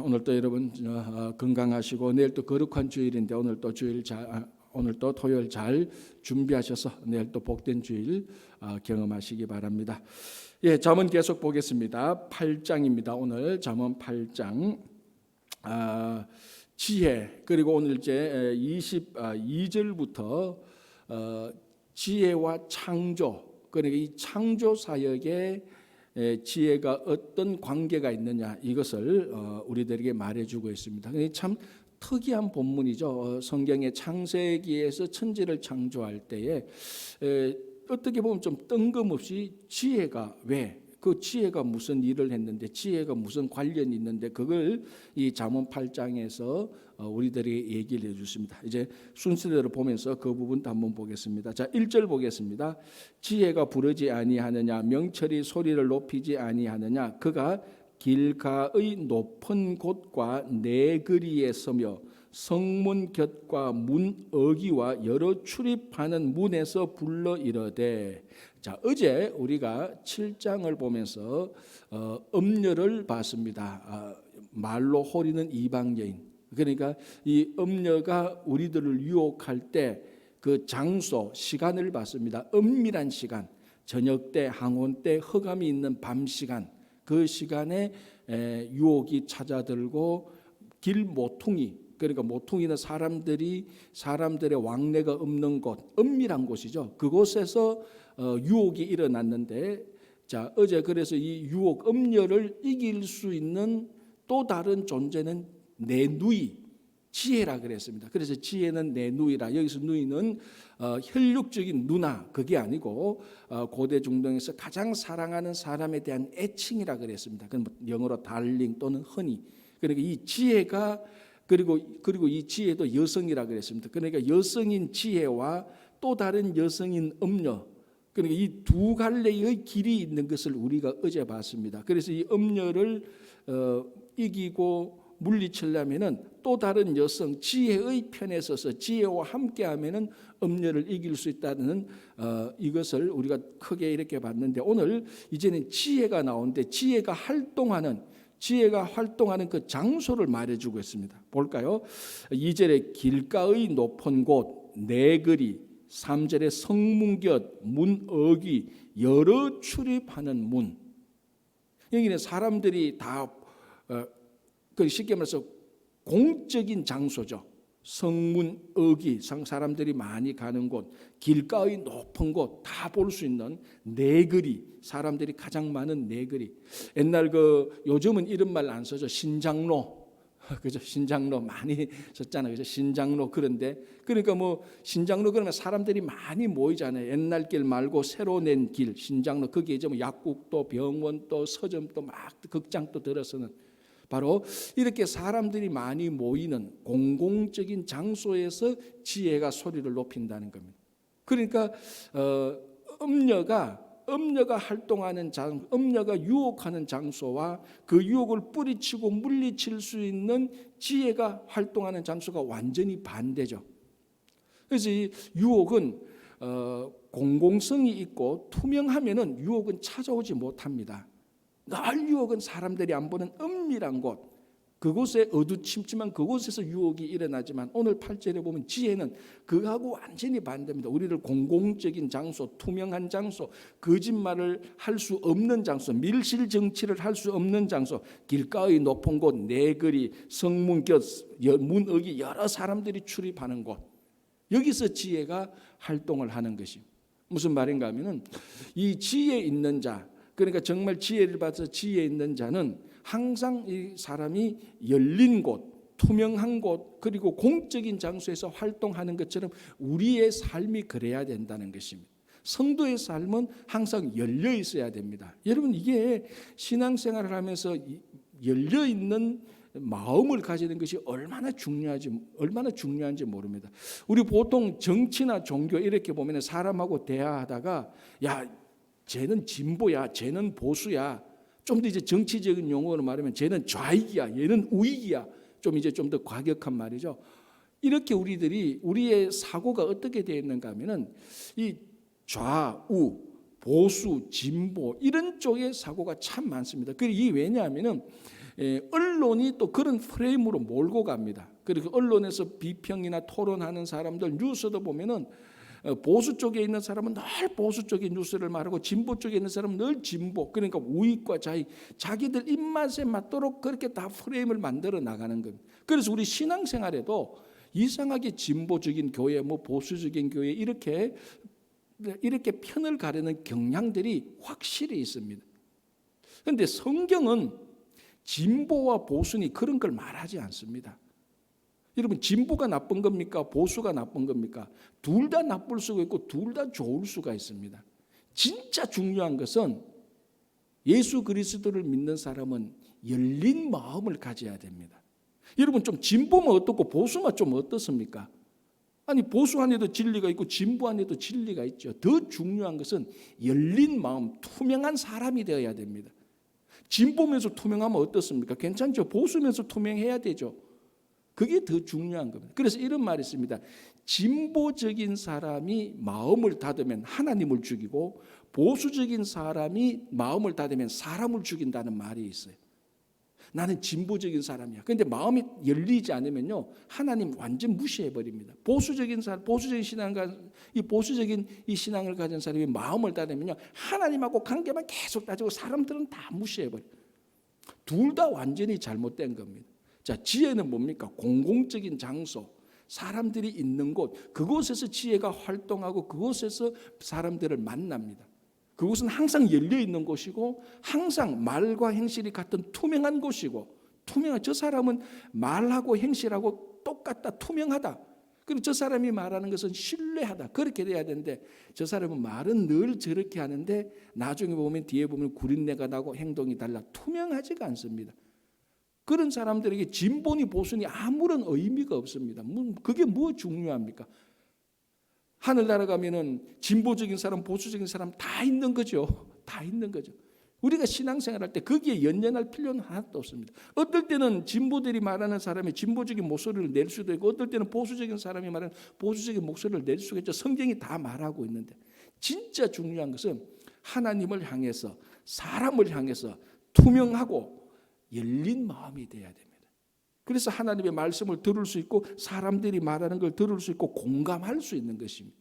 오늘 또 여러분 건강하시고 내일 또 거룩한 주일인데 오늘 또 토요일 잘 준비하셔서 내일 또 복된 주일 경험하시기 바랍니다. 잠언 계속 보겠습니다. 8장입니다. 오늘 잠언 8장 지혜, 그리고 오늘 이제 22절부터 지혜와 창조, 그러니까 이 창조 사역에 지혜가 어떤 관계가 있느냐, 이것을 우리들에게 말해주고 있습니다. 참 특이한 본문이죠. 성경의 창세기에서 천지를 창조할 때에 어떻게 보면 좀 뜬금없이 지혜가 그 지혜가 무슨 일을 했는데, 지혜가 무슨 관련이 있는데, 그걸 이 잠언 8장에서 우리들에게 얘기를 해주십니다. 이제 순서대로 보면서 그 부분도 한번 보겠습니다. 자, 1절 보겠습니다. 지혜가 부르지 아니하느냐, 명철이 소리를 높이지 아니하느냐, 그가 길가의 높은 곳과 내거리에 서며 성문 곁과 문 어귀와 여러 출입하는 문에서 불러 이르되. 자, 어제 우리가 7장을 보면서 음녀를 봤습니다. 말로 호리는 이방 여인. 그러니까 이 음녀가 우리들을 유혹할 때 그 장소, 시간을 봤습니다. 은밀한 시간, 저녁 때, 항원 때, 흑암이 있는 밤 시간, 그 시간에 유혹이 찾아들고 길 모퉁이, 그러니까 모퉁이는 사람들의 왕래가 없는 곳, 은밀한 곳이죠. 그곳에서 유혹이 일어났는데, 자, 어제 그래서 이 유혹, 음녀를 이길 수 있는 또 다른 존재는 내 누이, 지혜라 그랬습니다. 그래서 지혜는 내 누이라. 여기서 누이는 혈육적인 누나, 그게 아니고 고대 중동에서 가장 사랑하는 사람에 대한 애칭이라 그랬습니다. 그건 영어로 달링 또는 허니. 그러니까 이 지혜가 그리고 이 지혜도 여성이라 그랬습니다. 그러니까 여성인 지혜와 또 다른 여성인 음녀, 그러니까 이 두 갈래의 길이 있는 것을 우리가 어제 봤습니다. 그래서 이 음녀를 이기고 물리치려면은 또 다른 여성 지혜의 편에 서서 지혜와 함께하면은 음녀를 이길 수 있다는 이것을 우리가 크게 이렇게 봤는데, 오늘 이제는 지혜가 나오는데 지혜가 활동하는 그 장소를 말해주고 있습니다. 볼까요? 2절에 길가의 높은 곳, 내거리, 3절에 성문곁, 문 어귀, 여러 출입하는 문. 여기는 사람들이 다 쉽게 말해서 공적인 장소죠. 성문 어귀, 사람들이 많이 가는 곳, 길가의 높은 곳, 다 볼 수 있는 내거리, 사람들이 가장 많은 내거리. 옛날 요즘은 이런 말 안 쓰죠. 신장로, 그죠? 신장로 많이 썼잖아요, 그죠? 신장로. 그러니까 신장로 그러면 사람들이 많이 모이잖아요. 옛날 길 말고 새로 낸 길, 신장로. 거기에 이제 약국도, 병원도, 서점도, 막 극장도 들어서는, 바로 이렇게 사람들이 많이 모이는 공공적인 장소에서 지혜가 소리를 높인다는 겁니다. 그러니까 음녀가 활동하는 음녀가 유혹하는 장소와 그 유혹을 뿌리치고 물리칠 수 있는 지혜가 활동하는 장소가 완전히 반대죠. 그래서 이 유혹은 공공성이 있고 투명하면은 유혹은 찾아오지 못합니다. 늘 유혹은 사람들이 안 보는 은밀한 곳, 그곳에 어두침침한 그곳에서 유혹이 일어나지만, 오늘 8절에 보면 지혜는 그하고 완전히 반대입니다. 우리를 공공적인 장소, 투명한 장소, 거짓말을 할 수 없는 장소, 밀실 정치를 할 수 없는 장소, 길가의 높은 곳, 내거리, 성문 곁, 문 어귀, 여러 사람들이 출입하는 곳, 여기서 지혜가 활동을 하는 것이 무슨 말인가 하면은, 이 지혜 있는 자, 그러니까 정말 지혜를 받아서 지혜 있는 자는 항상 이 사람이 열린 곳, 투명한 곳, 그리고 공적인 장소에서 활동하는 것처럼 우리의 삶이 그래야 된다는 것입니다. 성도의 삶은 항상 열려 있어야 됩니다. 여러분, 이게 신앙생활을 하면서 열려 있는 마음을 가지는 것이 얼마나 중요한지 모릅니다. 우리 보통 정치나 종교 이렇게 보면 사람하고 대화하다가, 야, 쟤는 진보야, 쟤는 보수야, 좀 더 이제 정치적인 용어로 말하면 쟤는 좌익이야, 얘는 우익이야, 좀 더 과격한 말이죠. 이렇게 우리의 사고가 어떻게 되어 있는가 하면은 이 좌우, 보수, 진보 이런 쪽의 사고가 참 많습니다. 그게 왜냐하면은 언론이 또 그런 프레임으로 몰고 갑니다. 그리고 언론에서 비평이나 토론하는 사람들 뉴스도 보면은 보수 쪽에 있는 사람은 늘 보수 쪽의 뉴스를 말하고 진보 쪽에 있는 사람은 늘 진보, 그러니까 우익과 좌익, 자기들 입맛에 맞도록 그렇게 다 프레임을 만들어 나가는 겁니다. 그래서 우리 신앙생활에도 이상하게 진보적인 교회, 뭐 보수적인 교회 이렇게 편을 가르는 경향들이 확실히 있습니다. 그런데 성경은 진보와 보수니 그런 걸 말하지 않습니다. 여러분, 진보가 나쁜 겁니까? 보수가 나쁜 겁니까? 둘 다 나쁠 수가 있고 둘 다 좋을 수가 있습니다. 진짜 중요한 것은 예수 그리스도를 믿는 사람은 열린 마음을 가져야 됩니다. 여러분, 좀 진보만 어떻고 보수만 좀 어떻습니까? 아니, 보수 안에도 진리가 있고 진보 안에도 진리가 있죠. 더 중요한 것은 열린 마음, 투명한 사람이 되어야 됩니다. 진보면서 투명하면 어떻습니까? 괜찮죠? 보수면서 투명해야 되죠. 그게 더 중요한 겁니다. 그래서 이런 말이 있습니다. 진보적인 사람이 마음을 닫으면 하나님을 죽이고 보수적인 사람이 마음을 닫으면 사람을 죽인다는 말이 있어요. 나는 진보적인 사람이야. 그런데 마음이 열리지 않으면요, 하나님 완전 무시해 버립니다. 보수적인 신앙을 가진 사람이 마음을 닫으면요, 하나님하고 관계만 계속 따지고 사람들은 다 무시해 버려. 둘 다 완전히 잘못된 겁니다. 자, 지혜는 뭡니까? 공공적인 장소, 사람들이 있는 곳, 그곳에서 지혜가 활동하고 그곳에서 사람들을 만납니다. 그곳은 항상 열려 있는 곳이고 항상 말과 행실이 같은 투명한 곳이고, 저 사람은 말하고 행실하고 똑같다, 투명하다. 그리고 저 사람이 말하는 것은 신뢰하다. 그렇게 돼야 되는데 저 사람은 말은 늘 저렇게 하는데 나중에 보면 뒤에 보면 구린내가 나고 행동이 달라. 투명하지가 않습니다. 그런 사람들에게 진보니 보수니 아무런 의미가 없습니다. 그게 뭐 중요합니까? 하늘나라 가면은 진보적인 사람, 보수적인 사람 다 있는 거죠. 다 있는 거죠. 우리가 신앙생활할 때 거기에 연연할 필요는 하나도 없습니다. 어떨 때는 진보들이 말하는 사람이 진보적인 목소리를 낼 수도 있고 어떨 때는 보수적인 사람이 말하는 보수적인 목소리를 낼 수가 있죠. 성경이 다 말하고 있는데 진짜 중요한 것은 하나님을 향해서, 사람을 향해서 투명하고 열린 마음이 돼야 됩니다. 그래서 하나님의 말씀을 들을 수 있고 사람들이 말하는 걸 들을 수 있고 공감할 수 있는 것입니다.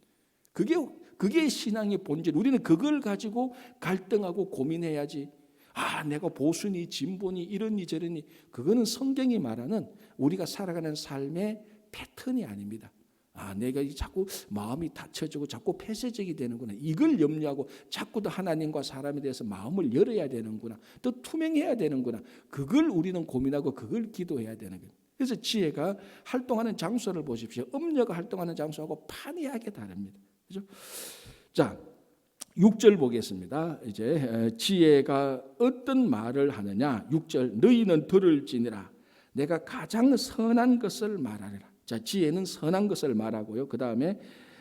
그게 신앙의 본질. 우리는 그걸 가지고 갈등하고 고민해야지. 내가 보수니 진보니 이러니 저러니, 그거는 성경이 말하는 우리가 살아가는 삶의 패턴이 아닙니다. 내가 자꾸 마음이 닫혀지고 자꾸 폐쇄적이 되는구나. 이걸 염려하고 자꾸 더 하나님과 사람에 대해서 마음을 열어야 되는구나. 더 투명해야 되는구나. 그걸 우리는 고민하고 그걸 기도해야 되는 거예요. 그래서 지혜가 활동하는 장소를 보십시오. 음녀가 활동하는 장소하고 판이하게 다릅니다. 그렇죠? 자, 6절 보겠습니다. 이제 지혜가 어떤 말을 하느냐. 6절, 너희는 들을지니라. 내가 가장 선한 것을 말하리라. 자, 지혜는 선한 것을 말하고요. 그 다음에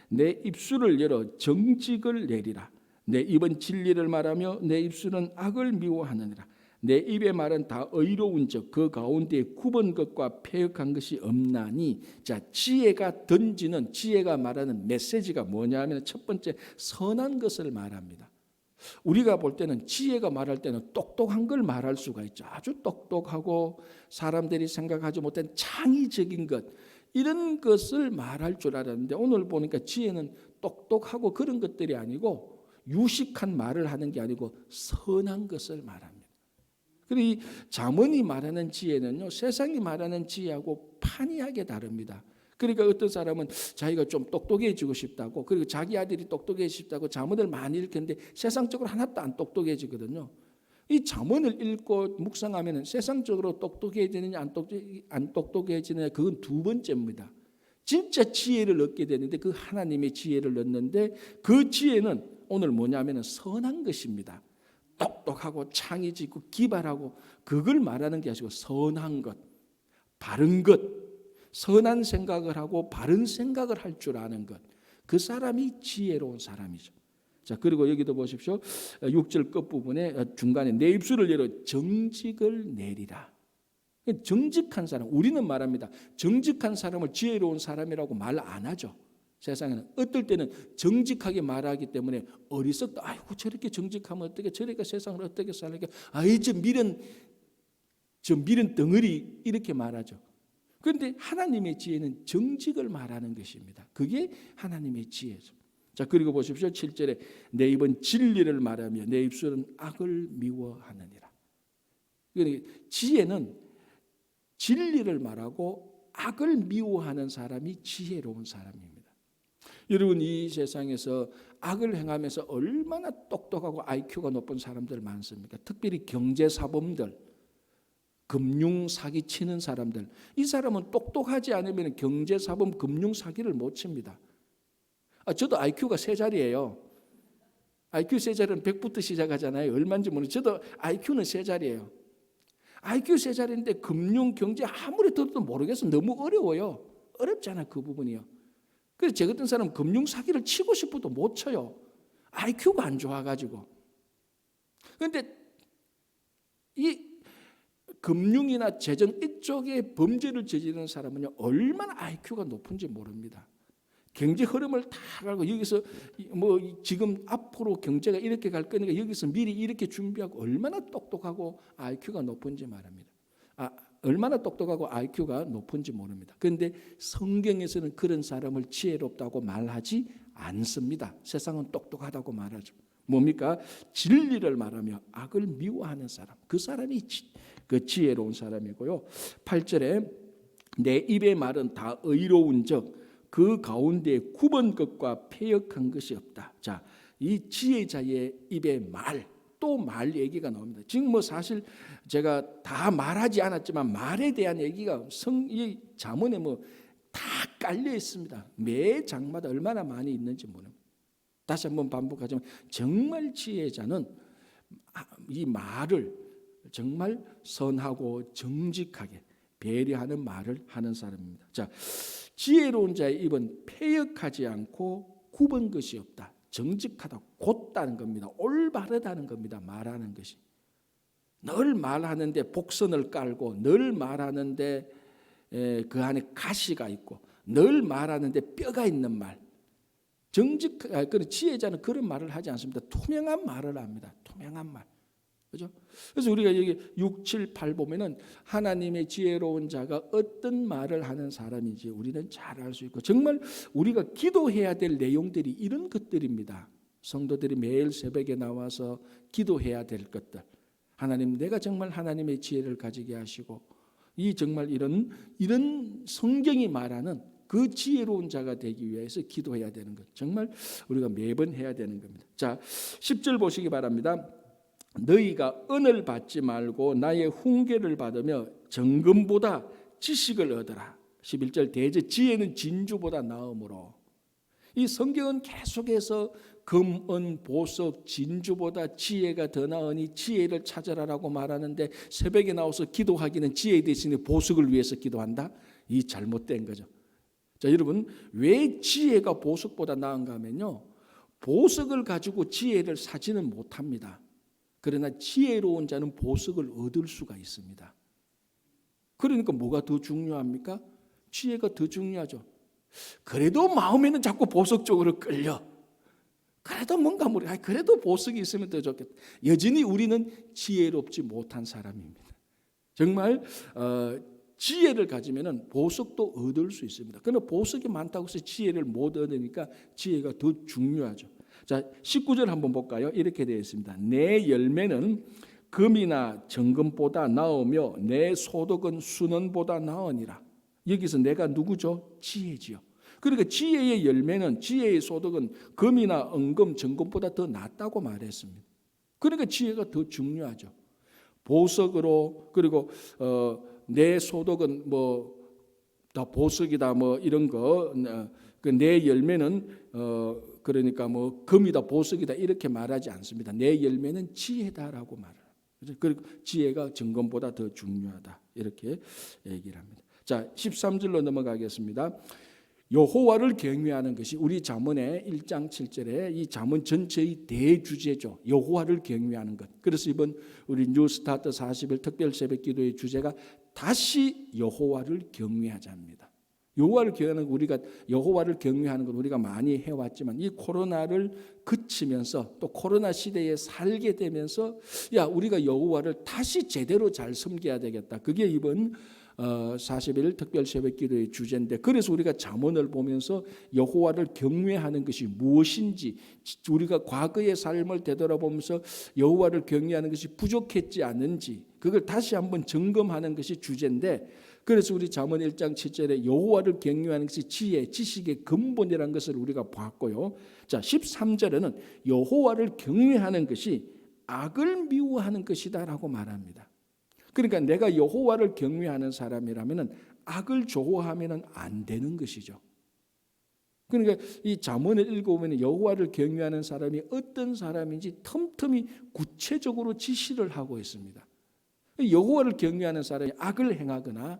내 입술을 열어 정직을 내리라. 내 입은 진리를 말하며 내 입술은 악을 미워하느니라. 내 입의 말은 다 의로운 적 그 가운데 굽은 것과 패역한 것이 없나니. 자, 지혜가 말하는 메시지가 뭐냐 하면 첫 번째, 선한 것을 말합니다. 우리가 볼 때는 지혜가 말할 때는 똑똑한 걸 말할 수가 있죠. 아주 똑똑하고 사람들이 생각하지 못한 창의적인 것, 이런 것을 말할 줄 알았는데 오늘 보니까 지혜는 똑똑하고 그런 것들이 아니고 유식한 말을 하는 게 아니고 선한 것을 말합니다. 그리고 이 잠언이 말하는 지혜는요, 세상이 말하는 지혜하고 판이하게 다릅니다. 그러니까 어떤 사람은 자기가 좀 똑똑해지고 싶다고, 그리고 자기 아들이 똑똑해지고 싶다고 잠언을 많이 읽는데 세상적으로 하나도 안 똑똑해지거든요. 이 잠언을 읽고 묵상하면 세상적으로 똑똑해지느냐 안 똑똑해지느냐, 그건 두 번째입니다. 진짜 지혜를 얻게 되는데 그 하나님의 지혜를 얻는데 그 지혜는 오늘 뭐냐면 선한 것입니다. 똑똑하고 창의적이고 기발하고 그걸 말하는 게 아니고 선한 것, 바른 것, 선한 생각을 하고 바른 생각을 할 줄 아는 것, 그 사람이 지혜로운 사람이죠. 자, 그리고 여기도 보십시오. 6절 끝부분에 중간에 내 입술을 열어 정직을 내리라. 정직한 사람, 우리는 말합니다. 정직한 사람을 지혜로운 사람이라고 말 안 하죠. 세상에는 어떨 때는 정직하게 말하기 때문에 어리석다. 아이고 저렇게 정직하면 어떻게, 저렇게 세상을 어떻게 살니까, 이제 미련 저 미른 덩어리 이렇게 말하죠. 그런데 하나님의 지혜는 정직을 말하는 것입니다. 그게 하나님의 지혜죠. 자, 그리고 보십시오. 7절에 내 입은 진리를 말하며 내 입술은 악을 미워하느니라. 그러니까 지혜는 진리를 말하고 악을 미워하는 사람이 지혜로운 사람입니다. 여러분, 이 세상에서 악을 행하면서 얼마나 똑똑하고 IQ가 높은 사람들 많습니까? 특별히 경제사범들, 금융 사기 치는 사람들, 이 사람은 똑똑하지 않으면 경제사범 금융 사기를 못 칩니다. 저도 IQ가 3자리예요. IQ 3자리는 100부터 시작하잖아요. 얼마인지 모르겠어요. 저도 IQ는 3자리예요. IQ 3자리인데 금융 경제 아무리 들어도 모르겠어. 너무 어려워요. 어렵잖아요, 그 부분이요. 그래서 제 같은 사람은 금융 사기를 치고 싶어도 못 쳐요. IQ가 안 좋아가지고. 그런데 이 금융이나 재정 이쪽에 범죄를 저지르는 사람은요, 얼마나 IQ가 높은지 모릅니다. 경제 흐름을 다 알고 여기서 뭐 지금 앞으로 경제가 이렇게 갈 거니까 여기서 미리 이렇게 준비하고 얼마나 똑똑하고 IQ가 높은지 말합니다. 얼마나 똑똑하고 IQ가 높은지 모릅니다. 그런데 성경에서는 그런 사람을 지혜롭다고 말하지 않습니다. 세상은 똑똑하다고 말하죠. 뭡니까? 진리를 말하며 악을 미워하는 사람, 그 사람이 그 지혜로운 사람이고요. 8절에 내 입의 말은 다 의로운즉 그 가운데 굽은 것과 패역한 것이 없다. 자, 이 지혜자의 입의 말, 또 말 얘기가 나옵니다. 지금 뭐 사실 제가 다 말하지 않았지만 말에 대한 얘기가 이 잠언에 뭐 다 깔려 있습니다. 매 장마다 얼마나 많이 있는지 모릅니다. 다시 한번 반복하지만 정말 지혜자는 이 말을 정말 선하고 정직하게 배려하는 말을 하는 사람입니다. 자, 지혜로운 자의 입은 패역하지 않고 굽은 것이 없다. 정직하다, 곧다는 겁니다. 올바르다는 겁니다. 말하는 것이. 늘 말하는데 복선을 깔고, 늘 말하는데 그 안에 가시가 있고, 늘 말하는데 뼈가 있는 말. 그런 지혜자는 그런 말을 하지 않습니다. 투명한 말을 합니다. 투명한 말. 그죠? 그래서 우리가 여기 6, 7, 8 보면은 하나님의 지혜로운 자가 어떤 말을 하는 사람인지 우리는 잘 알 수 있고, 정말 우리가 기도해야 될 내용들이 이런 것들입니다. 성도들이 매일 새벽에 나와서 기도해야 될 것들. 하나님, 내가 정말 하나님의 지혜를 가지게 하시고, 정말 이런 성경이 말하는 그 지혜로운 자가 되기 위해서 기도해야 되는 것. 정말 우리가 매번 해야 되는 겁니다. 자, 10절 보시기 바랍니다. 너희가 은을 받지 말고 나의 훈계를 받으며 정금보다 지식을 얻으라. 11절 대제 지혜는 진주보다 나음으로. 이 성경은 계속해서 금, 은, 보석, 진주보다 지혜가 더 나으니 지혜를 찾으라라고 말하는데, 새벽에 나와서 기도하기는 지혜 대신에 보석을 위해서 기도한다? 이 잘못된 거죠. 자, 여러분, 왜 지혜가 보석보다 나은가 하면요, 보석을 가지고 지혜를 사지는 못합니다. 그러나 지혜로운 자는 보석을 얻을 수가 있습니다. 그러니까 뭐가 더 중요합니까? 지혜가 더 중요하죠. 그래도 마음에는 자꾸 보석 쪽으로 끌려. 그래도 뭔가 그래도 보석이 있으면 더 좋겠다. 여전히 우리는 지혜롭지 못한 사람입니다. 정말 지혜를 가지면은 보석도 얻을 수 있습니다. 그러나 보석이 많다고 해서 지혜를 못 얻으니까 지혜가 더 중요하죠. 자, 19절 한번 볼까요? 이렇게 되어 있습니다. 내 열매는 금이나 정금보다 나으며 내 소득은 순원보다 나으니라. 여기서 내가 누구죠? 지혜지요. 그러니까 지혜의 열매는, 지혜의 소득은 금이나 은금, 정금보다 더 낫다고 말했습니다. 그러니까 지혜가 더 중요하죠. 보석으로, 그리고 내 소득은 뭐 다 보석이다 뭐 이런 거, 내 열매는 그러니까 뭐 금이다 보석이다 이렇게 말하지 않습니다. 내 열매는 지혜다라고 말을. 그리고 지혜가 정금보다 더 중요하다 이렇게 얘기를 합니다. 자, 13절로 넘어가겠습니다. 여호와를 경외하는 것이 우리 잠언의 1장 7절에 이 잠언 전체의 대주제죠. 여호와를 경외하는 것. 그래서 이번 우리 뉴스타트 40일 특별 새벽 기도의 주제가 다시 여호와를 경외하자입니다. 여호와를 경외하는 건 우리가 많이 해왔지만 이 코로나를 그치면서 또 코로나 시대에 살게 되면서 우리가 여호와를 다시 제대로 잘 섬겨야 되겠다. 그게 이번 40일 특별 새벽기도의 주제인데, 그래서 우리가 잠언을 보면서 여호와를 경외하는 것이 무엇인지, 우리가 과거의 삶을 되돌아보면서 여호와를 경외하는 것이 부족했지 않은지 그걸 다시 한번 점검하는 것이 주제인데, 그래서 우리 잠언 1장 7절에 여호와를 경외하는 것이 지혜, 지식의 근본이라는 것을 우리가 봤고요. 자, 13절에는 여호와를 경외하는 것이 악을 미워하는 것이다라고 말합니다. 그러니까 내가 여호와를 경외하는 사람이라면 악을 좋아하면 안 되는 것이죠. 그러니까 이 잠언을 읽어보면 여호와를 경외하는 사람이 어떤 사람인지 틈틈이 구체적으로 지시를 하고 있습니다. 여호와를 경외하는 사람이 악을 행하거나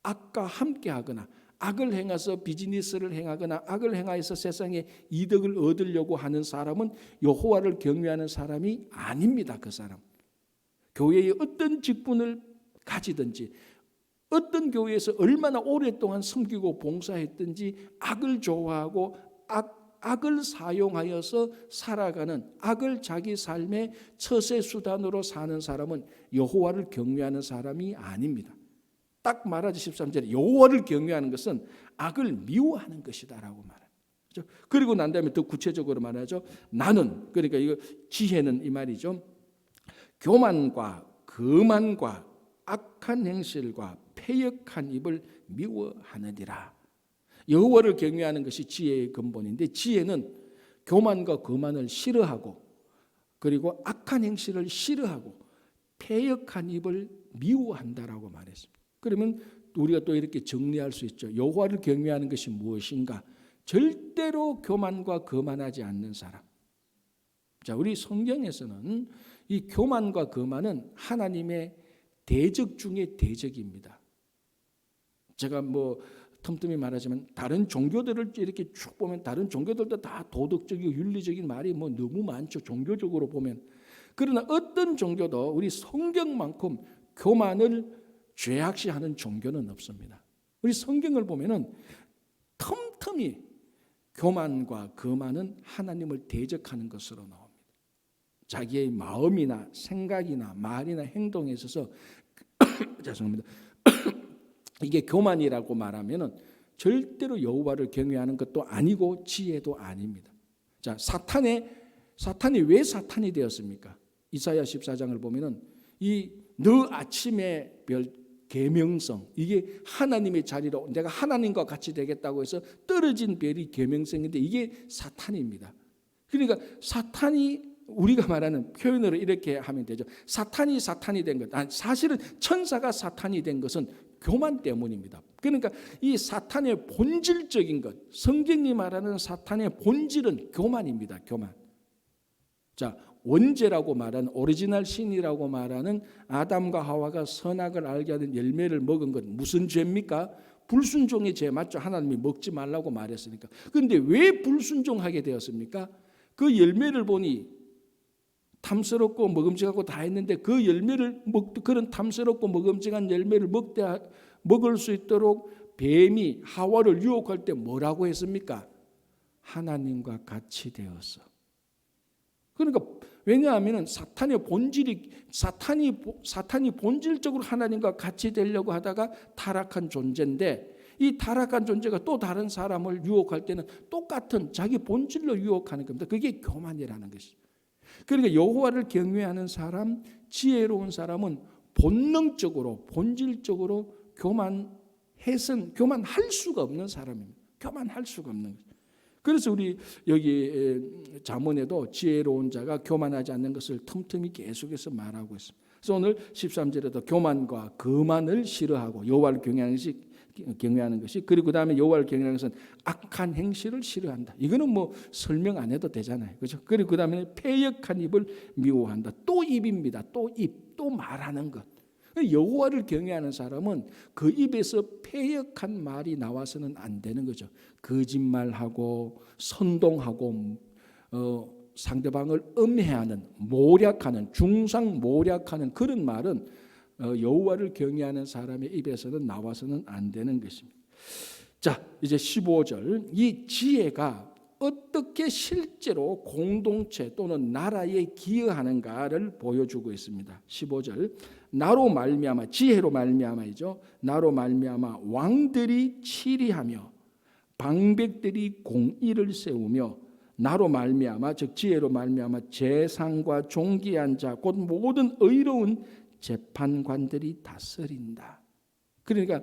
악과 함께하거나 악을 행해서 비즈니스를 행하거나 악을 행하여서 세상에 이득을 얻으려고 하는 사람은 여호와를 경외하는 사람이 아닙니다. 그 사람. 교회의 어떤 직분을 가지든지 어떤 교회에서 얼마나 오랫동안 섬기고 봉사했든지 악을 좋아하고 악을 사용하여서 살아가는, 악을 자기 삶의 처세 수단으로 사는 사람은 여호와를 경외하는 사람이 아닙니다. 딱 말하지 13절에 여호와를 경외하는 것은 악을 미워하는 것이다라고 말합니다. 그리고 난 다음에 더 구체적으로 말하죠. 나는, 그러니까 이거 지혜는 이 말이죠. 교만과 거만과 악한 행실과 패역한 입을 미워하느니라. 여호와를 경외하는 것이 지혜의 근본인데, 지혜는 교만과 거만을 싫어하고 그리고 악한 행실을 싫어하고 패역한 입을 미워한다라고 말했습니다. 그러면 우리가 또 이렇게 정리할 수 있죠. 여호와를 경외하는 것이 무엇인가? 절대로 교만과 거만하지 않는 사람. 자, 우리 성경에서는 이 교만과 거만은 하나님의 대적 중의 대적입니다. 제가 틈틈이 말하지만 다른 종교들을 이렇게 쭉 보면 다른 종교들도 다 도덕적이고 윤리적인 말이 너무 많죠. 종교적으로 보면. 그러나 어떤 종교도 우리 성경만큼 교만을 죄악시하는 종교는 없습니다. 우리 성경을 보면은 틈틈이 교만과 거만은 하나님을 대적하는 것으로 나옵니다. 자기의 마음이나 생각이나 말이나 행동에 있어서 죄송합니다. 이게 교만이라고 말하면은 절대로 여호와를 경외하는 것도 아니고 지혜도 아닙니다. 자, 사탄이 왜 사탄이 되었습니까? 이사야 14장을 보면은 너 아침의 별 계명성, 이게 하나님의 자리로 내가 하나님과 같이 되겠다고 해서 떨어진 별이 계명성인데 이게 사탄입니다. 그러니까 사탄이, 우리가 말하는 표현으로 이렇게 하면 되죠. 사탄이 된 것. 사실은 천사가 사탄이 된 것은 교만 때문입니다. 그러니까 이 사탄의 본질적인 것, 성경이 말하는 사탄의 본질은 교만입니다. 교만. 자, 원죄라고 말하는, 오리지널 신이라고 말하는 아담과 하와가 선악을 알게 하는 열매를 먹은 것 무슨 죄입니까? 불순종의 죄 맞죠? 하나님이 먹지 말라고 말했으니까. 그런데 왜 불순종하게 되었습니까? 그 열매를 보니 탐스럽고 먹음직하고 다 했는데 그 열매를 그런 탐스럽고 먹음직한 열매를 먹을 수 있도록 뱀이 하와를 유혹할 때 뭐라고 했습니까? 하나님과 같이 되어서. 그러니까 왜냐하면 사탄이 본질적으로 하나님과 같이 되려고 하다가 타락한 존재인데, 이 타락한 존재가 또 다른 사람을 유혹할 때는 똑같은 자기 본질로 유혹하는 겁니다. 그게 교만이라는 것이죠. 그러니까 여호와를 경외하는 사람, 지혜로운 사람은 본능적으로, 본질적으로 교만할 수가 없는 사람입니다. 교만할 수가 없는 거죠. 그래서 우리 여기 잠언에도 지혜로운 자가 교만하지 않는 것을 틈틈이 계속해서 말하고 있습니다. 그래서 오늘 13절에도 교만과 거만을 싫어하고 여호와를 경외하는 것이, 그리고 그다음에 여호와를 경외하는 것은 악한 행실을 싫어한다. 이거는 설명 안 해도 되잖아요. 그렇죠? 그리고 그다음에 패역한 입을 미워한다. 또 입입니다. 또 말하는 것. 여호와를 경외하는 사람은 그 입에서 패역한 말이 나와서는 안 되는 거죠. 거짓말하고 선동하고 상대방을 음해하는, 모략하는, 중상모략하는 그런 말은 여호와를 경외하는 사람의 입에서는 나와서는 안 되는 것입니다. 자, 이제 15절. 이 지혜가 어떻게 실제로 공동체 또는 나라에 기여하는가를 보여주고 있습니다. 15절. 나로 말미암아, 지혜로 말미암아이죠. 나로 말미암아 왕들이 치리하며 방백들이 공의를 세우며 나로 말미암아, 즉 지혜로 말미암아 재상과 존귀한 자 곧 모든 의로운 재판관들이 다스린다. 그러니까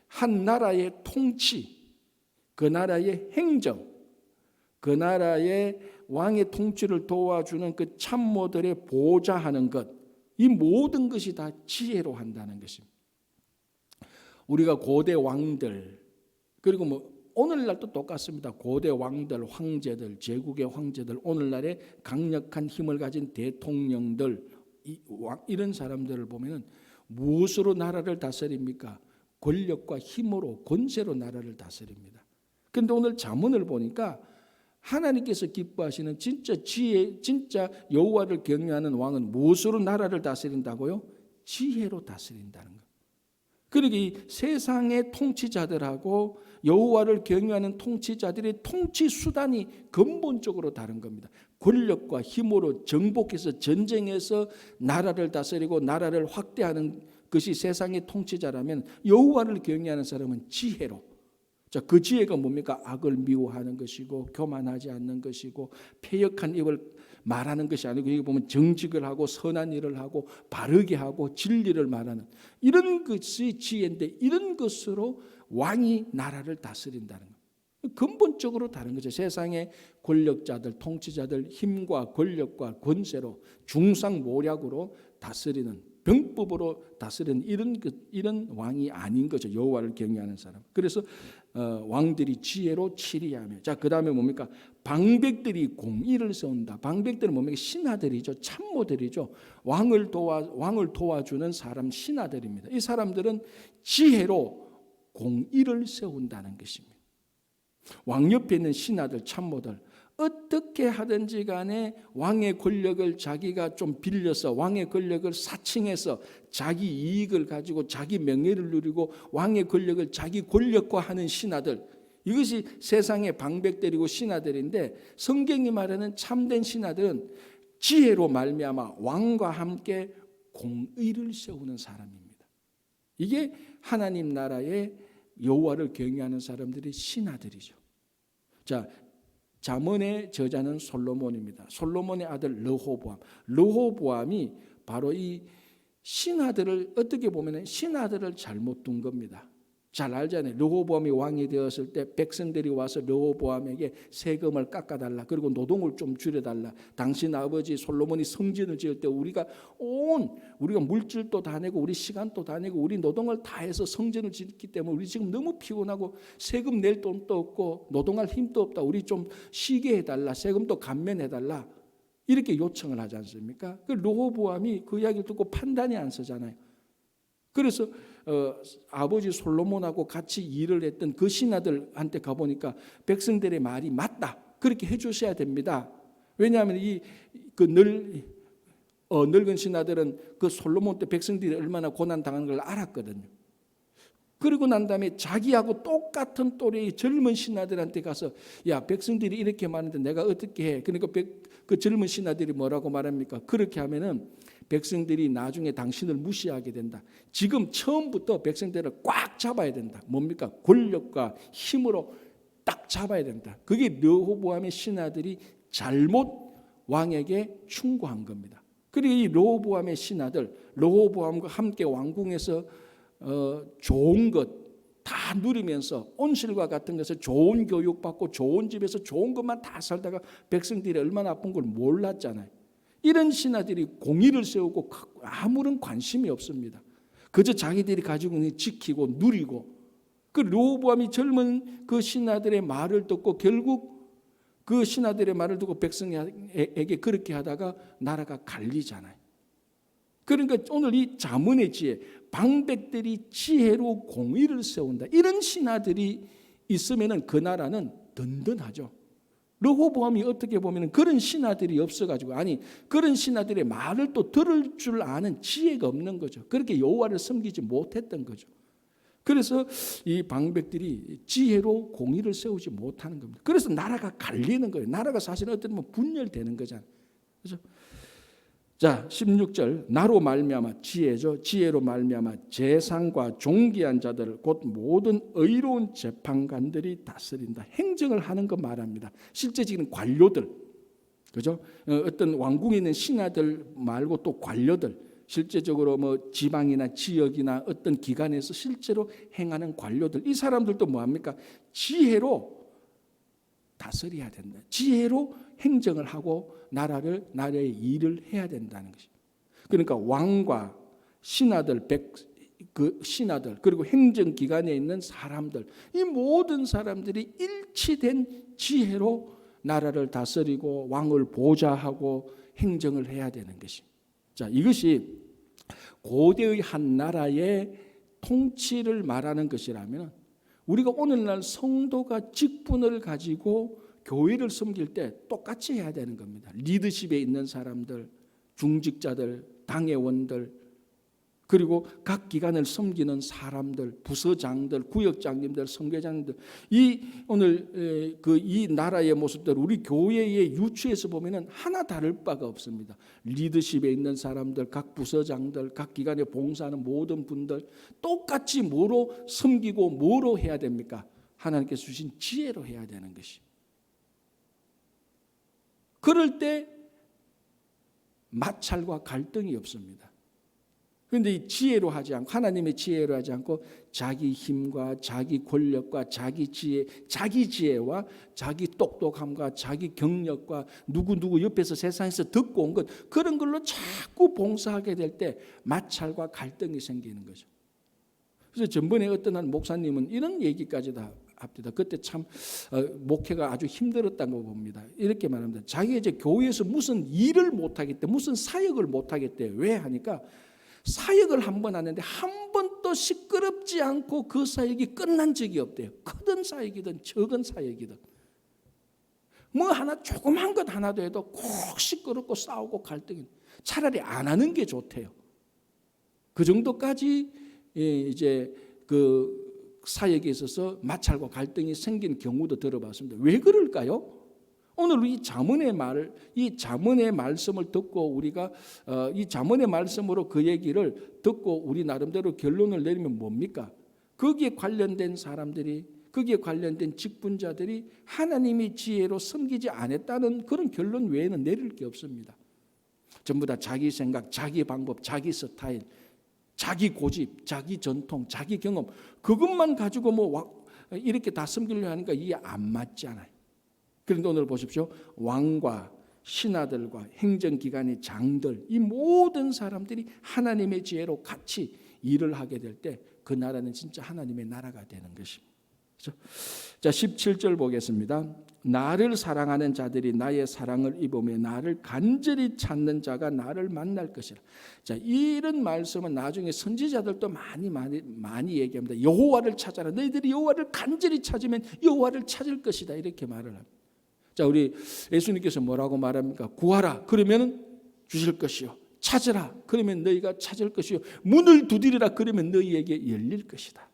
한 나라의 통치, 그 나라의 행정, 그 나라의 왕의 통치를 도와주는 그 참모들의 보좌하는 것, 이 모든 것이 다 지혜로 한다는 것입니다. 우리가 고대 왕들, 그리고 뭐 오늘날도 똑같습니다. 고대 왕들, 황제들, 제국의 황제들, 오늘날의 강력한 힘을 가진 대통령들, 이런 사람들을 보면 무엇으로 나라를 다스립니까? 권력과 힘으로, 권세로 나라를 다스립니다. 그런데 오늘 잠언을 보니까 하나님께서 기뻐하시는 진짜 지혜, 진짜 여호와를 경외하는 왕은 무엇으로 나라를 다스린다고요? 지혜로 다스린다는 거예요. 그러니까 이 세상의 통치자들하고 여호와를 경외하는 통치자들의 통치 수단이 근본적으로 다른 겁니다. 권력과 힘으로 정복해서 전쟁해서 나라를 다스리고 나라를 확대하는 것이 세상의 통치자라면, 여호와를 경외하는 사람은 지혜로. 자, 그 지혜가 뭡니까? 악을 미워하는 것이고 교만하지 않는 것이고 패역한 입을 말하는 것이 아니고, 여기 보면 정직을 하고 선한 일을 하고 바르게 하고 진리를 말하는, 이런 것이 지혜인데, 이런 것으로 왕이 나라를 다스린다는 것. 근본적으로 다른 거죠. 세상의 권력자들, 통치자들 힘과 권력과 권세로 중상모략으로 다스리는, 병법으로 다스리는 이런 왕이 아닌 거죠. 여호와를 경외하는 사람. 그래서 왕들이 지혜로 치리하며, 자, 그다음에 뭡니까? 방백들이 공의를 세운다. 방백들은 뭡니까? 신하들이죠. 참모들이죠. 왕을 도와주는 사람, 신하들입니다. 이 사람들은 지혜로 공의를 세운다는 것입니다. 왕 옆에 있는 신하들, 참모들, 어떻게 하든지 간에 왕의 권력을 자기가 좀 빌려서, 왕의 권력을 사칭해서 자기 이익을 가지고 자기 명예를 누리고 왕의 권력을 자기 권력화하는 신하들, 이것이 세상의 방백들이고 신하들인데, 성경이 말하는 참된 신하들은 지혜로 말미암아 왕과 함께 공의를 세우는 사람입니다. 이게 하나님 나라의 여호와를 경외하는 사람들이 신하들이죠. 자, 잠언의 저자는 솔로몬입니다. 솔로몬의 아들 르호보암이 바로 이 신하들을, 어떻게 보면 신하들을 잘못 둔 겁니다. 잘 알잖아요. 르호보암이 왕이 되었을 때 백성들이 와서 르호보암에게 세금을 깎아달라, 그리고 노동을 좀 줄여달라. 당신 아버지 솔로몬이 성전을 지을 때 우리가 물질도 다 내고 우리 시간도 다 내고 우리 노동을 다 해서 성전을 짓기 때문에 우리 지금 너무 피곤하고 세금 낼 돈도 없고 노동할 힘도 없다. 우리 좀 쉬게 해달라. 세금도 감면해달라. 이렇게 요청을 하지 않습니까? 그 르호보암이 그 이야기를 듣고 판단이 안 서잖아요. 그래서 아버지 솔로몬하고 같이 일을 했던 그 신하들한테 가보니까 백성들의 말이 맞다, 그렇게 해주셔야 됩니다. 왜냐하면 늙은 신하들은 그 솔로몬 때 백성들이 얼마나 고난당하는 걸 알았거든요. 그리고 난 다음에 자기하고 똑같은 또래의 젊은 신하들한테 가서, 야, 백성들이 이렇게 말하는데 내가 어떻게 해? 그러니까 그 젊은 신하들이 뭐라고 말합니까? 그렇게 하면은 백성들이 나중에 당신을 무시하게 된다. 지금 처음부터 백성들을 꽉 잡아야 된다. 뭡니까? 권력과 힘으로 딱 잡아야 된다. 그게 르호보암의 신하들이 잘못 왕에게 충고한 겁니다. 그리고 이 르호보암의 신하들, 르호보암과 함께 왕궁에서 좋은 것 다 누리면서 온실과 같은 것을 좋은 교육받고 좋은 집에서 좋은 것만 다 살다가 백성들이 얼마나 아픈 걸 몰랐잖아요. 이런 신하들이 공의를 세우고 아무런 관심이 없습니다. 그저 자기들이 가지고 있는 지키고 누리고, 그 르호보암이 젊은 그 신하들의 말을 듣고 결국 그 신하들의 말을 듣고 백성에게 그렇게 하다가 나라가 갈리잖아요. 그러니까 오늘 이 잠언의 지혜, 방백들이 지혜로 공의를 세운다, 이런 신하들이 있으면 그 나라는 든든하죠. 르호보암이 어떻게 보면 그런 신하들이 없어가지고, 아니 그런 신하들의 말을 또 들을 줄 아는 지혜가 없는 거죠. 그렇게 여호와를 섬기지 못했던 거죠. 그래서 이 방백들이 지혜로 공의를 세우지 못하는 겁니다. 그래서 나라가 갈리는 거예요. 나라가 사실은 어떤 뭐 분열되는 거잖아요. 그렇죠? 자, 16절 나로 말미암아 지혜죠. 지혜로 말미암아 재상과 존귀한 자들을 곧 모든 의로운 재판관들이 다스린다. 행정을 하는 거 말합니다. 실제적인 관료들, 그죠? 어떤 왕궁에 있는 신하들 말고 또 관료들, 실제적으로 뭐 지방이나 지역이나 어떤 기관에서 실제로 행하는 관료들, 이 사람들도 뭐합니까? 지혜로 다스려야 된다. 지혜로 행정을 하고 나라의 일을 해야 된다는 것입니다. 그러니까 왕과 신하들, 신하들 그리고 행정기관에 있는 사람들, 이 모든 사람들이 일치된 지혜로 나라를 다스리고 왕을 보좌하고 행정을 해야 되는 것입니다. 자, 이것이 고대의 한 나라의 통치를 말하는 것이라면 우리가 오늘날 성도가 직분을 가지고 교회를 섬길 때 똑같이 해야 되는 겁니다. 리더십에 있는 사람들, 중직자들, 당회원들, 그리고 각 기관을 섬기는 사람들, 부서장들, 구역장님들, 선교장님들, 이 오늘 이 나라의 모습들 우리 교회의 유추에서 보면은 하나 다를 바가 없습니다. 리더십에 있는 사람들, 각 부서장들, 각 기관에 봉사하는 모든 분들 똑같이 뭐로 섬기고 뭐로 해야 됩니까? 하나님께서 주신 지혜로 해야 되는 것이. 그럴 때 마찰과 갈등이 없습니다. 그런데 이 지혜로 하지 않고, 하나님의 지혜로 하지 않고 자기 힘과 자기 권력과 자기 지혜와 자기 똑똑함과 자기 경력과 누구 옆에서 세상에서 듣고 온 것, 그런 걸로 자꾸 봉사하게 될 때 마찰과 갈등이 생기는 거죠. 그래서 전번에 어떤 한 목사님은 이런 얘기까지 다 합니다. 그때 참 목회가 아주 힘들었다고 봅니다. 이렇게 말합니다. 자기가 이제 교회에서 무슨 일을 못하겠대, 무슨 사역을 못하겠대. 왜 하니까 사역을 한 번 하는데 한 번도 시끄럽지 않고 그 사역이 끝난 적이 없대요. 크든 사역이든 적은 사역이든 뭐 하나 조그만 것 하나도 해도 꼭 시끄럽고 싸우고 갈등이, 차라리 안 하는 게 좋대요. 그 정도까지 이제 그 사역에 있어서 마찰과 갈등이 생긴 경우도 들어봤습니다. 왜 그럴까요? 오늘 이 잠언의 말씀을 듣고 우리가 이 잠언의 말씀으로 그 얘기를 듣고 우리 나름대로 결론을 내리면 뭡니까? 거기에 관련된 사람들이, 거기에 관련된 직분자들이 하나님의 지혜로 섬기지 않았다는 그런 결론 외에는 내릴 게 없습니다. 전부 다 자기 생각, 자기 방법, 자기 스타일, 자기 고집, 자기 전통, 자기 경험, 그것만 가지고 뭐 이렇게 다 섬기려고 하니까 이게 안 맞잖아요. 그런데 오늘 보십시오. 왕과 신하들과 행정기관의 장들, 이 모든 사람들이 하나님의 지혜로 같이 일을 하게 될 때 그 나라는 진짜 하나님의 나라가 되는 것입니다. 그렇죠? 자, 17절 보겠습니다. 나를 사랑하는 자들이 나의 사랑을 입으며 나를 간절히 찾는 자가 나를 만날 것이라. 자, 이런 말씀은 나중에 선지자들도 많이 얘기합니다. 여호와를 찾아라. 너희들이 여호와를 간절히 찾으면 여호와를 찾을 것이다. 이렇게 말을 합니다. 자, 우리 예수님께서 뭐라고 말합니까? 구하라. 그러면 주실 것이요. 찾으라. 그러면 너희가 찾을 것이요. 문을 두드리라. 그러면 너희에게 열릴 것이다.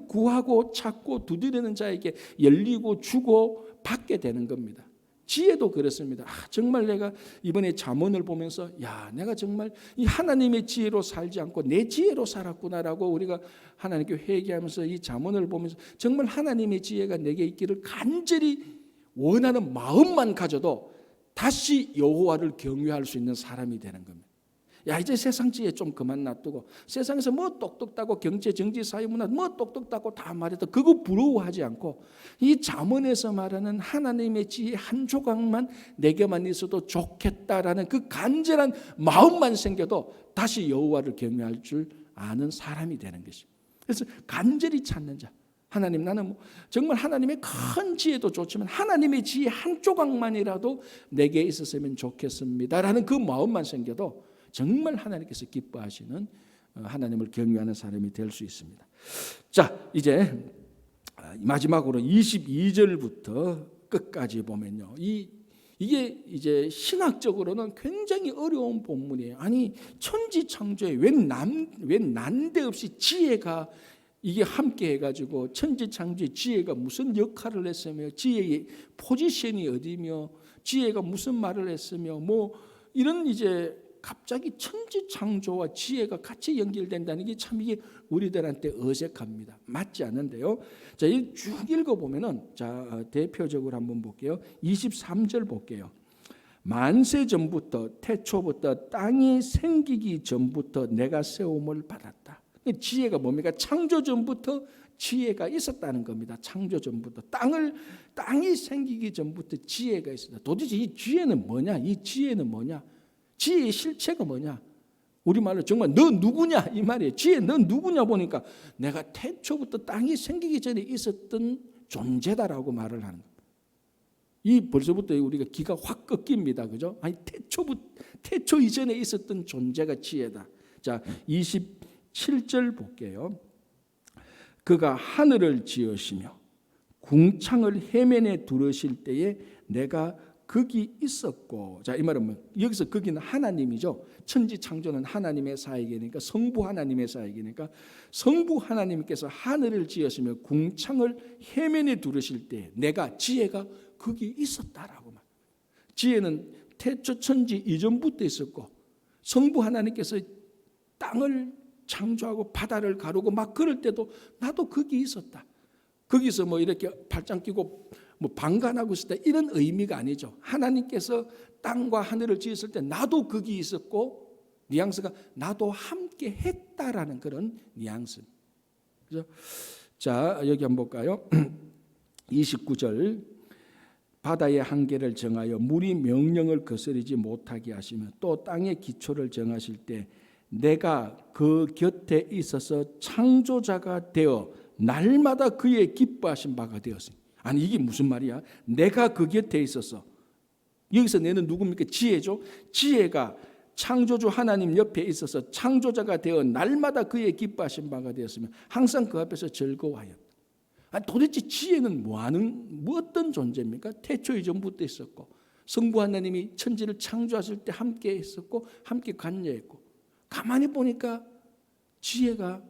구하고 찾고 두드리는 자에게 열리고 주고 받게 되는 겁니다. 지혜도 그렇습니다. 정말 내가 이번에 잠언을 보면서 내가 정말 이 하나님의 지혜로 살지 않고 내 지혜로 살았구나라고 우리가 하나님께 회개하면서 이 잠언을 보면서 정말 하나님의 지혜가 내게 있기를 간절히 원하는 마음만 가져도 다시 여호와를 경외할 수 있는 사람이 되는 겁니다. 이제 세상 지혜 좀 그만 놔두고 세상에서 뭐 똑똑하고 경제, 정치, 사회, 문화 뭐 똑똑하고 다 말해도 그거 부러워하지 않고 이 잠언에서 말하는 하나님의 지혜 한 조각만 내게만 있어도 좋겠다라는 그 간절한 마음만 생겨도 다시 여호와를 경외할 줄 아는 사람이 되는 것입니다. 그래서 간절히 찾는 자, 하나님, 나는 정말 하나님의 큰 지혜도 좋지만 하나님의 지혜 한 조각만이라도 내게 있었으면 좋겠습니다라는 그 마음만 생겨도 정말 하나님께서 기뻐하시는 하나님을 경외하는 사람이 될 수 있습니다. 자, 이제 마지막으로 22절부터 끝까지 보면요, 이게 이제 신학적으로는 굉장히 어려운 본문이에요. 아니, 천지창조에 웬 난데없이 지혜가 이게 함께 해가지고 천지창조의 지혜가 무슨 역할을 했으며 지혜의 포지션이 어디며 지혜가 무슨 말을 했으며 뭐 이런 이제 갑자기 천지창조와 지혜가 같이 연결된다는 게 참 이게 우리들한테 어색합니다. 맞지 않는데요. 자, 이 쭉 읽어보면은 자 대표적으로 한번 볼게요. 23절 볼게요. 만세 전부터 태초부터 땅이 생기기 전부터 내가 세움을 받았다. 지혜가 뭡니까? 창조 전부터 지혜가 있었다는 겁니다. 창조 전부터 땅이 생기기 전부터 지혜가 있었다. 도대체 이 지혜는 뭐냐? 이 지혜는 뭐냐? 지혜의 실체가 뭐냐? 우리말로 정말 너 누구냐 이 말이에요. 지혜 너 누구냐 보니까 내가 태초부터 땅이 생기기 전에 있었던 존재다라고 말을 하는 거예요. 이 벌써부터 우리가 기가 확 꺾입니다. 그죠? 아니 태초 이전에 있었던 존재가 지혜다. 자, 27절 볼게요. 그가 하늘을 지으시며 궁창을 해면에 두르실 때에 내가 거기 있었고. 자, 이 말은 뭐 여기서 거기는 하나님이죠. 천지 창조는 하나님의 사역이니까 성부 하나님의 사역이니까 성부 하나님께서 하늘을 지으시며 궁창을 해면에 두르실 때 내가 지혜가 거기 있었다라고 말. 지혜는 태초 천지 이전부터 있었고 성부 하나님께서 땅을 창조하고 바다를 가르고 막 그럴 때도 나도 거기 있었다. 거기서 뭐 이렇게 발짱 끼고 뭐 방관하고 있었다 이런 의미가 아니죠. 하나님께서 땅과 하늘을 지었을 때 나도 거기 있었고 뉘앙스가 나도 함께 했다라는 그런 뉘앙스. 그죠? 자, 여기 한번 볼까요? 29절 바다의 한계를 정하여 물이 명령을 거스르지 못하게 하시며 또 땅의 기초를 정하실 때 내가 그 곁에 있어서 창조자가 되어 날마다 그의 기뻐하신 바가 되었으니. 아니 이게 무슨 말이야? 내가 그 곁에 있어서 여기서 내는 누굽니까? 지혜죠. 지혜가 창조주 하나님 옆에 있어서 창조자가 되어 날마다 그의 기뻐하신 바가 되었으며 항상 그 앞에서 즐거워하였다. 아니 도대체 지혜는 뭐 어떤 존재입니까? 태초 이전부터 있었고 성부 하나님이 천지를 창조하실 때 함께 있었고 함께 관여했고 가만히 보니까 지혜가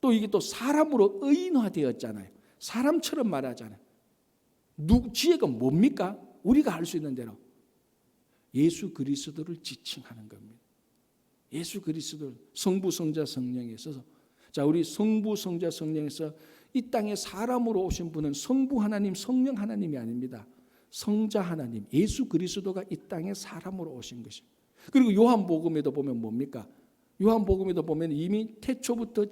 또 이게 또 사람으로 의인화되었잖아요. 사람처럼 말하잖아요. 지혜가 뭡니까? 우리가 알 수 있는 대로 예수 그리스도를 지칭하는 겁니다. 예수 그리스도를 성부 성자 성령에 있어서 자 우리 성부 성자 성령에서 이 땅에 사람으로 오신 분은 성부 하나님 성령 하나님이 아닙니다. 성자 하나님 예수 그리스도가 이 땅에 사람으로 오신 것입니다. 그리고 요한복음에도 보면 뭡니까? 요한복음에도 보면 이미 태초부터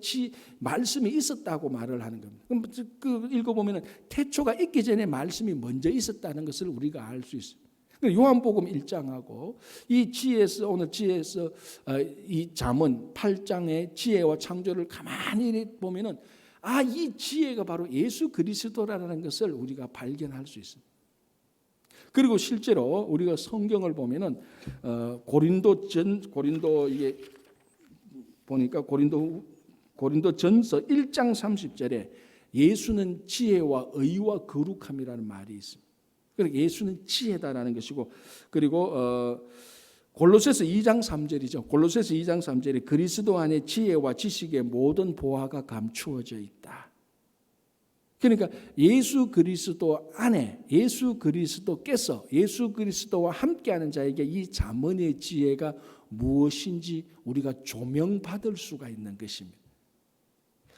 말씀이 있었다고 말을 하는 겁니다. 그럼 그 읽어보면 태초가 있기 전에 말씀이 먼저 있었다는 것을 우리가 알 수 있어요. 요한복음 1장하고 이 지혜에서 오늘 지혜에서 이 잠언 8장의 지혜와 창조를 가만히 보면은 이 지혜가 바로 예수 그리스도라는 것을 우리가 발견할 수 있습니다. 그리고 실제로 우리가 성경을 보면은 고린도 이게 보니까 고린도전서 1장 30절에 예수는 지혜와 의와 거룩함이라는 말이 있습니다. 그러니까 예수는 지혜다라는 것이고 그리고 골로새서 2장 3절이죠. 골로새서 2장 3절에 그리스도 안에 지혜와 지식의 모든 보화가 감추어져 있다. 그러니까 예수 그리스도 안에 예수 그리스도께서 예수 그리스도와 함께하는 자에게 이 잠언의 지혜가 무엇인지 우리가 조명받을 수가 있는 것입니다.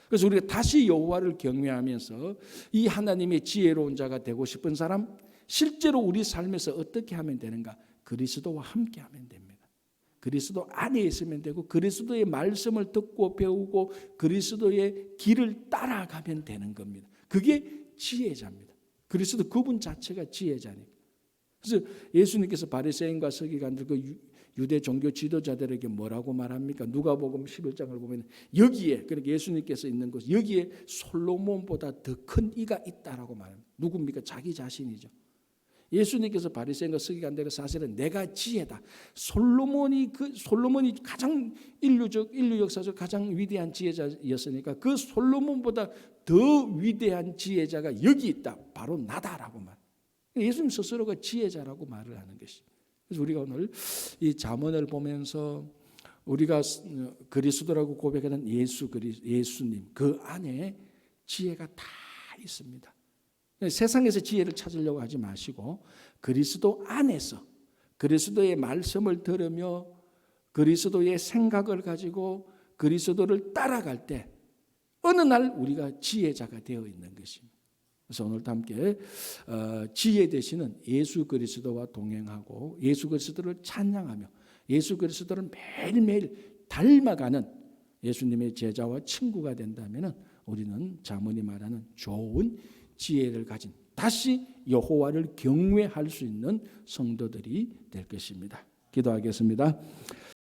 그래서 우리가 다시 여호와를 경외하면서 이 하나님의 지혜로운 자가 되고 싶은 사람 실제로 우리 삶에서 어떻게 하면 되는가? 그리스도와 함께하면 됩니다. 그리스도 안에 있으면 되고 그리스도의 말씀을 듣고 배우고 그리스도의 길을 따라가면 되는 겁니다. 그게 지혜자입니다. 그리스도 그분 자체가 지혜자니까. 그래서 예수님께서 바리새인과 서기관들 그 유대 종교 지도자들에게 뭐라고 말합니까? 누가복음 11장을 보면 여기에 그러니까 예수님께서 있는 곳 여기에 솔로몬보다 더 큰 이가 있다라고 말합니다. 누굽니까? 자기 자신이죠. 예수님께서 바리새인과 서기관들에게 사실은 내가 지혜다. 솔로몬이 가장 인류 역사적 가장 위대한 지혜자였으니까 그 솔로몬보다 더 위대한 지혜자가 여기 있다. 바로 나다라고 말. 예수님 스스로가 지혜자라고 말을 하는 것이. 그래서 우리가 오늘 이 잠언을 보면서 우리가 그리스도라고 고백하는 예수님 그 안에 지혜가 다 있습니다. 세상에서 지혜를 찾으려고 하지 마시고 그리스도 안에서 그리스도의 말씀을 들으며 그리스도의 생각을 가지고 그리스도를 따라갈 때 어느 날 우리가 지혜자가 되어 있는 것입니다. 그래서 오늘도 함께 지혜 되시는 예수 그리스도와 동행하고 예수 그리스도를 찬양하며 예수 그리스도를 매일매일 닮아가는 예수님의 제자와 친구가 된다면 우리는 자문이 말하는 좋은 지혜를 가진 다시 여호와를 경외할 수 있는 성도들이 될 것입니다. 기도하겠습니다.